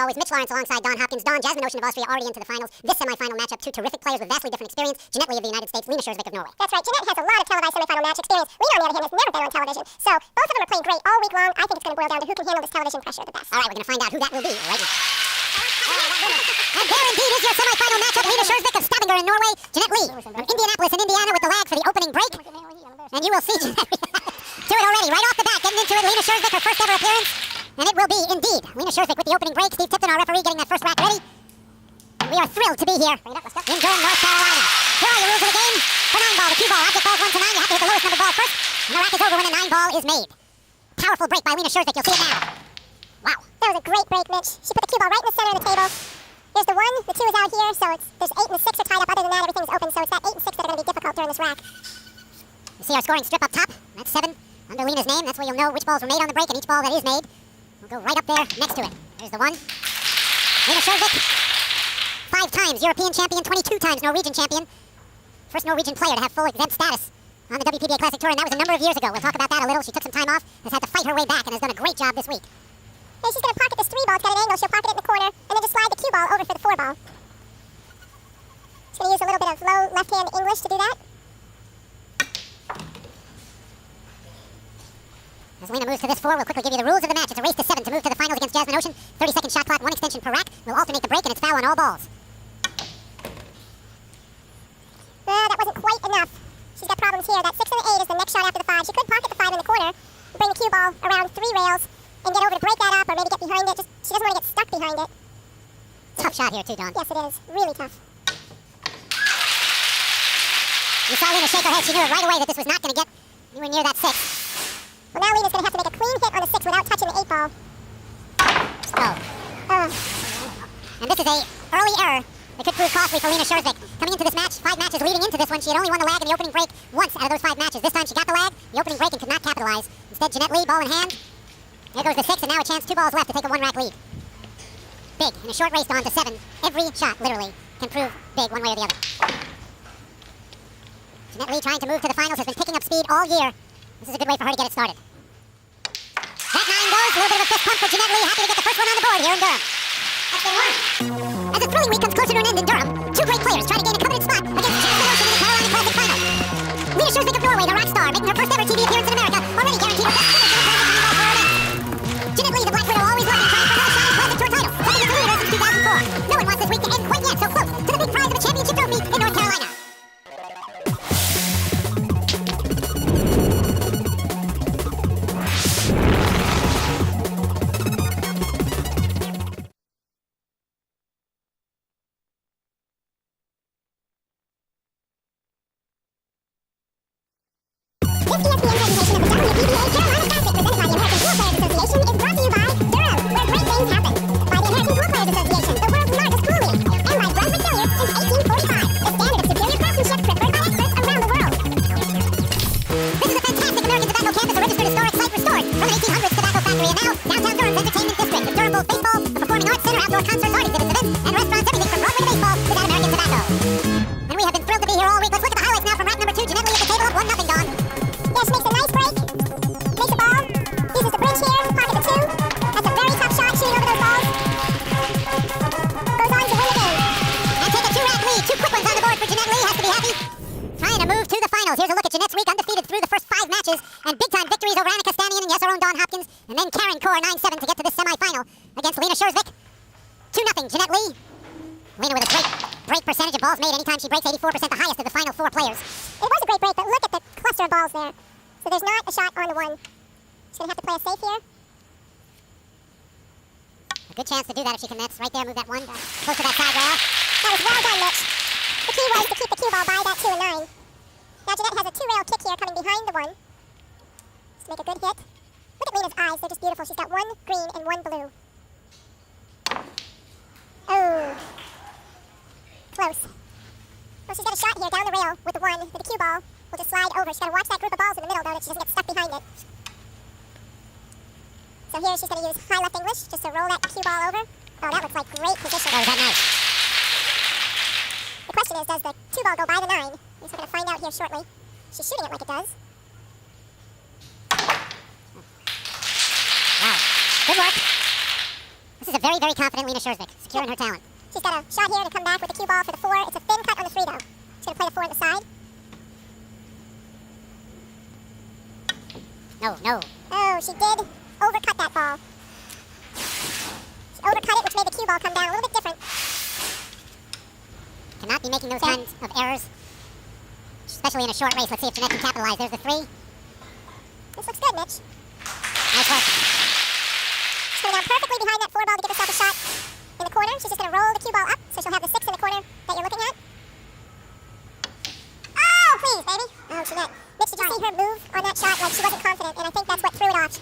always, Mitch Lawrence alongside Don Hopkins. Don, Jasmine Ocean of Austria already into the finals. This semifinal matchup, two terrific players with vastly different experience. Jeanette Lee of the United States, Lena Sjörsvik of Norway. That's right. Jeanette has a lot of televised semifinal match experience. Lena, on the other hand, has never been on television. So both of them are playing great all week long. I think it's going to boil down to who can handle this television pressure the best. All right, we're going to find out who that will be right now. And there indeed is your semifinal matchup. Lena Sjörsvik of Stavanger in Norway. Jeanette Lee of Indianapolis in Indiana with the lag for the opening break. And you will see Jeanette do it already, right off the bat, getting into it. Lena Sjörsvik, her first ever appearance. And it will be, indeed, Lena Sjörsvik with the opening break. Steve Tipton, our referee, getting that first rack ready. And we are thrilled to be here in Durham, North Carolina. Here are your rules of the game. For 9-ball, the cue ball, object balls 1 to 9. You have to hit the lowest number ball first. And the rack is over when a 9-ball is made. Powerful break by Lena Sjörsvik. You'll see it now. Wow. That was a great break, Mitch. She put the cue ball right in the center of the table. There's the 1, the 2 is out here, so there's 8 and the 6 are tied up. Other than that, everything's open, so it's that 8 and 6 that are going to be difficult during this rack. You see our scoring strip up top. That's 7 under Lena's name. That's where you'll know which balls were made on the break, and each ball that is made will go right up there next to it. There's the 1. Lena Sjörsvik, 5 times European champion, 22 times Norwegian champion. First Norwegian player to have full exempt status on the WPBA Classic Tour, and that was a number of years ago. We'll talk about that a little. She took some time off, has had to fight her way back, and has done a great job this week. Hey, she's going to pocket this 3 ball. It's got an angle. She'll pocket it in the corner, and then just slide the cue ball over for the 4 ball. She's going to use a little bit of low left-hand English to do that. As Lena moves to this 4, we'll quickly give you the rules of the match. It's a race to 7 to move to the finals against Jasmine Ocean. 30-second shot clock, 1 extension per rack. We'll alternate the break, and it's foul on all balls. That wasn't quite enough. She's got problems here. That 6 and the 8 is the next shot after the 5. She could pocket the 5 in the corner, bring the cue ball around 3 rails, and get over to break that up, or maybe get behind it. She doesn't want to get stuck behind it. Tough shot here, too, Don. Yes, it is. Really tough. You saw Lena shake her head. She knew it right away that this was not going to get anywhere near that 6. Well, now Lena's going to have to make a clean hit on the 6 without touching the 8 ball. Oh. And this is a early error that could prove costly for Lena Sjörsvik. Coming into this match, 5 matches leading into this one, she had only won the lag in the opening break once out of those 5 matches. This time she got the lag, the opening break, and could not capitalize. Instead, Jeanette Lee, ball in hand. There goes the 6, and now a chance, 2 balls left to take a 1-rack lead. Big, in a short race on to 7. Every shot, literally, can prove big one way or the other. Jeanette Lee, trying to move to the finals, has been picking up speed all year. This is a good way for her to get it started. That 9 goes, a little bit of a fist pump for Jeanette Lee, happy to get the first one on the board here in Durham. That's been 1. As a thrilling week comes closer to an end in Durham, 2 great players try to gain a coveted spot against Jasmine Ocean in the Carolina Classic Final. Lena Sjörsvik of Norway, the rock star, making her first ever TV appearance in America, already guaranteed her best position in the Classic Final for her event. Jeanette Lee, the Black Widow, always looking, trying for another shot at Classic Tour title, second as a leader since 2004. No one wants this week to end quite yet, so close to the big prize of a championship trophy in North Carolina. This ESPN presentation of the WPBA Carolina Classic presented by the American Pool Players Association is brought to you by Durham, where great things happen. By the American Pool Players Association, the world's largest pool league. And by Brunswick Billiards since 1845, the standard of superior craftsmanship preferred by experts around the world. This is a fantastic American Tobacco campus, a registered historic site restored from an 1800s tobacco factory, and now downtown Durham's entertainment district. With Durham both baseball, a performing arts center, outdoor concerts, art exhibits, events, and restaurants, everything from Broadway to baseball without American Tobacco. And we have been thrilled to be here all week. Let's look at the highlights now from rack number 2. Jeanette Lee at the table up 1-0, Don. Yeah, she makes a nice break, makes a ball, uses the bridge here, pocket the 2. That's a very tough shot shooting over those balls. Goes on to win the game. And take a 2-rack lead. 2 quick ones on the board for Jeanette Lee. Has to be happy. Trying to move to the finals. Here's a look at Jeanette's week, undefeated through the first 5 matches, and big-time victories over Annika Stanion and yes, our own Don Hopkins, and then Karen Kaur 9-7 to get to this semifinal against Lena Sjörsvik. 2-0, Jeanette Lee. Lena with a great break percentage of balls made anytime she breaks, 84%, the highest of the final 4 players. It was a great break, but look at the cluster of balls there. So there's not a shot on the 1. She's going to have to play it safe here. A good chance to do that if she can. That's right there, move that 1 close to that side rail. That was well done, Mitch. The key was to keep the cue ball by that 2 and 9. Now Jeanette has a 2-rail kick here coming behind the 1. Just to make a good hit. Look at Lena's eyes, they're just beautiful. She's got 1 green and 1 blue. Oh. Close. Well, she's got a shot here down the rail with the 1, with the cue ball. Will just slide over. She's got to watch that group of balls in the middle, though, that she doesn't get stuck behind it. So here she's going to use high left English just to roll that cue ball over. Oh, that looks like great position. Oh, is that nice? The question is, does the cue ball go by the 9? We're going to find out here shortly. She's shooting it like it does. Wow. Good work. This is a very, very confident Lena Schurzvik, secure in her talent. She's got a shot here to come back with the cue ball for the 4. It's a thin cut on the 3, though. She's going to play the 4 on the side. No. Oh, she did overcut that ball. She overcut it, which made the cue ball come down a little bit different. Cannot be making those kinds of errors, especially in a short race. Let's see if Jeanette can capitalize. There's the 3. This looks good, Mitch. Nice work. She's going down perfectly behind that 4 ball to give herself a shot in the corner. She's just going to roll the cue ball up, so she'll have the 6 in the corner that you're looking at. Oh, please, baby. Oh, Jeanette. Mitch, did you see her move on that shot? Like, she wasn't confident, and I think that's what threw it off.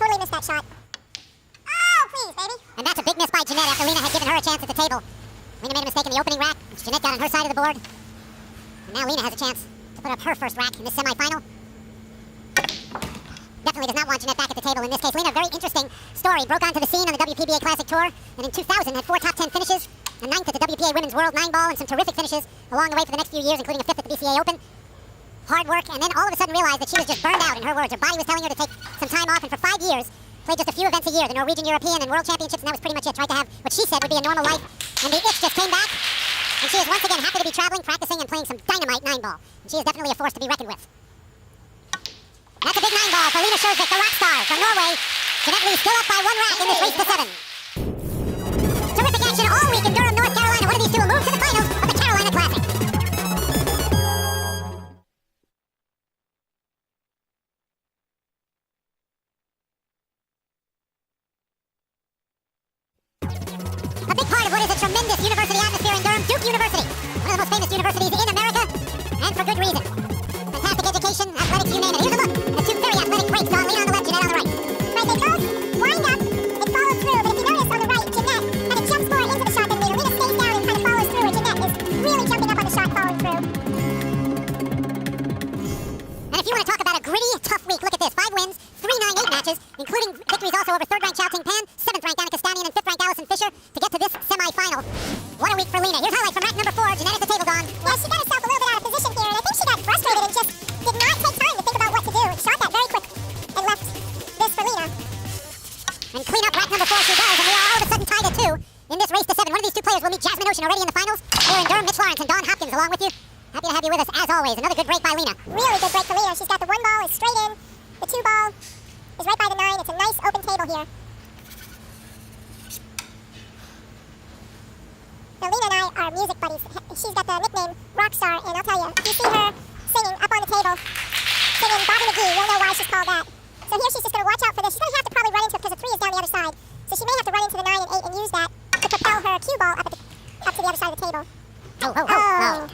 Totally missed that shot. Oh, please, baby. And that's a big miss by Jeanette after Lena had given her a chance at the table. Lena made a mistake in the opening rack, which Jeanette got on her side of the board. And now Lena has a chance to put up her first rack in this semifinal. Definitely does not want Jeanette back at the table in this case. Lena, very interesting story. Broke onto the scene on the WPBA Classic Tour, and in 2000 had 4 top 10 finishes, a 9th at the WPA Women's World 9-ball, and some terrific finishes along the way for the next few years, including a 5th at the BCA Open. Hard work, and then all of a sudden realized that she was just burned out, in her words. Her body was telling her to take some time off, and for 5 years, played just a few events a year, the Norwegian European and World Championships, and that was pretty much it. Tried to have what she said would be a normal life, and the itch just came back, and she is once again happy to be traveling, practicing, and playing some dynamite 9-ball. And she is definitely a force to be reckoned with. That's a big 9-ball for Lena Schurzvik, the rock star from Norway. Jeanette Lee still up by 1 rack in this race to 7. Terrific action all week in Durham, North Carolina. One of these two will move to the finals of the Carolina Classic. A big part of what is a tremendous university atmosphere in Durham, Duke University. One of the most famous universities in America, and for good reason. Fantastic education, athletics, you name it. Here's a look at 2 very athletic breaks. Lena on the left, Jeanette on the right. Right, they both wind up and follow through, but if you notice on the right, Jeanette had a jump more into the shot than Lena. Lena stays down and kind of follows through, and Jeanette is really jumping up on the shot, following through. And if you want to talk about a gritty, tough week, look at this. 5 wins, 3 9-8 matches, including victories also over 3rd-ranked Chao Ting Pan, 7th-ranked Annika Stanion, and 5th-ranked Allison Fisher to get to this semifinal. What a week for Lena. Here's highlights from rack number 4. Jeanette at the table gone. Yeah, she got herself a little bit out of position here, and I think she got frustrated and just did not take time to think about what to do. Shot that very quick and left this for Lena. And clean up rack number 4 she does, and we are all of a sudden tied at 2 in this race to 7. One of these 2 players will meet Jasmine Ocean already in the finals. Here in Durham, Mitch Lawrence and Dawn Hopkins along with you. Happy to have you with us as always. Another good break by Lena. Really good break for Lena. She's got the 1 ball is straight in. The 2 ball is right by the 9. It's a nice open table here. Now, Lena and I are music buddies. She's got the nickname Rockstar, and I'll tell you, if you see her singing up on the table, singing Bobby McGee, you'll know why she's called that. So here she's just going to watch out for this. She's going to have to probably run into it because the 3 is down the other side. So she may have to run into the 9 and 8 and use that to propel her cue ball up to the other side of the table. Oh.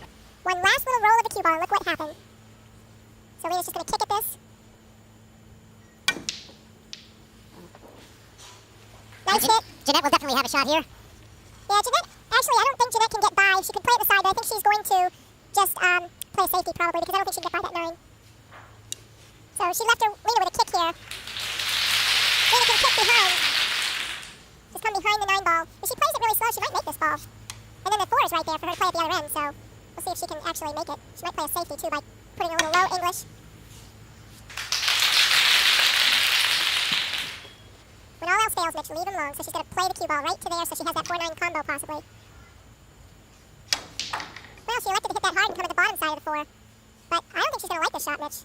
One last little roll of the cue ball, and look what happened. So Lena's just going to kick at this. Nice hit. Jeanette will definitely have a shot here. Yeah, Jeanette, actually, I don't think Jeanette can get by. She could play at the side, but I think she's going to just play safety probably because I don't think she can get by that 9. So she left her Lena with a kick here. Lena can kick behind. Just come behind the 9 ball. If she plays it really slow, she might make this ball. And then the 4 is right there for her to play at the other end, so we'll see if she can actually make it. She might play a safety too by putting a little low English. When all else fails, Mitch, leave him long, so she's going to play the cue ball right to there, so she has that 4-9 combo possibly. Well, she elected to hit that hard and come at the bottom side of the 4. But I don't think she's going to like this shot, Mitch.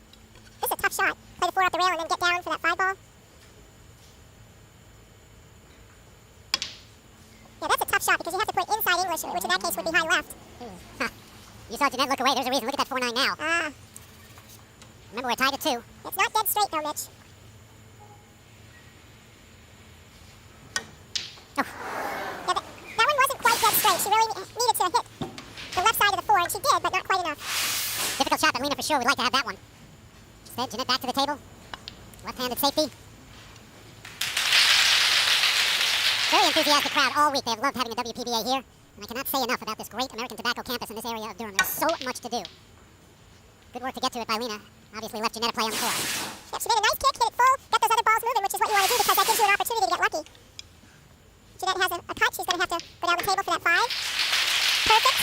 This is a tough shot. Play the 4 up the rail and then get down for that 5 ball. Yeah, that's a tough shot because you have to put inside English, which in that case would be high left. You saw Jeanette look away. There's a reason. Look at that 4-9 now. Remember, we're tied at 2. It's not dead straight though, Mitch. Oh. Yeah, that one wasn't quite dead straight. She really needed to hit the left side of the 4, and she did, but not quite enough. Difficult shot, but Lena for sure would like to have that one. Instead, Jeanette back to the table. Left-handed safety. Very enthusiastic crowd all week. They have loved having a WPBA here. And I cannot say enough about this great American tobacco campus in this area of Durham. There's so much to do. Good work to get to it by Lena. Obviously left Jeanette to play on the floor. Yep, she made a nice kick, hit it full, got those other balls moving, which is what you want to do because that gives you an opportunity to get lucky. Jeanette has a cut. She's going to have to go down the table for that 5. Perfect.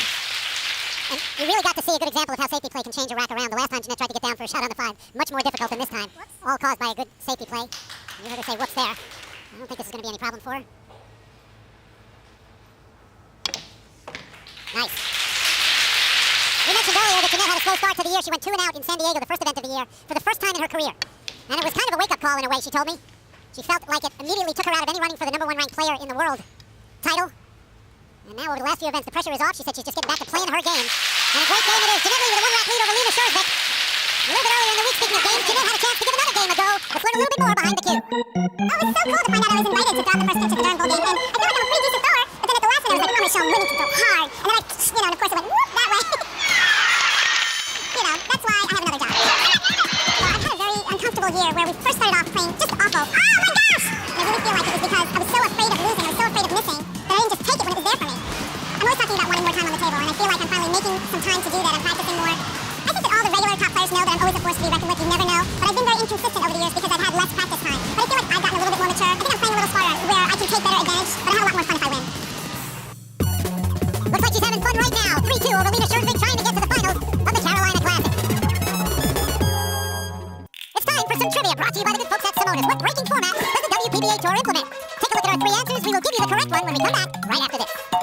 And you really got to see a good example of how safety play can change a rack around. The last time Jeanette tried to get down for a shot on the 5, much more difficult than this time. All caused by a good safety play. You heard her say whoops there. I don't think this is going to be any problem for her. Nice. We mentioned earlier that Jeanette had a slow start to the year. She went 2-0 in San Diego, the first event of the year, for the first time in her career. And it was kind of a wake-up call in a way, she told me. She felt like it immediately took her out of any running for the #1 ranked player in the world title. And now over the last few events, the pressure is off. She said she's just getting back to playing her game. And a great game it is. Jeanette Lee with a 1-lap lead over Lena Schurzvik. A little bit earlier in the week, speaking of games, Jeanette had a chance to give another game a go. Let's learn a little bit more behind the cue. Oh, it's so cool to find out I was invited to drop the first pitch at the Durham Bowl game, and I feel like I'm a pretty decent thrower, but then at the last one I was like, I'm gonna show them women can throw hard, and then and of course it went whoop that way. That's why I have another job. So I've had a very uncomfortable year where we first started off playing just awful. Oh my gosh! And I really feel like it was because I was so afraid of losing, I was so afraid of missing, that I didn't just take it when it was there for me. I'm always talking about wanting more time on the table, and I feel like I'm finally making some time to do that. I'm practicing more. I think that all the regular top players know that I'm always a force to be reckoned with. You never know. But I've been very inconsistent over the years because I've had less practice time. But I feel like I've gotten a little bit more mature. I think I'm playing a little smarter where I can take better advantage, but I have a lot more fun if I win. Looks like she's having fun right now. 3-2 over Lena Schurzvik, trying to get to the finals of the Carolina Classic. It's time for some trivia brought to you by the good folks at Simonis. What breaking format does the WPBA Tour implement? Take a look at our 3 answers. We will give you the correct one when we come back right after this.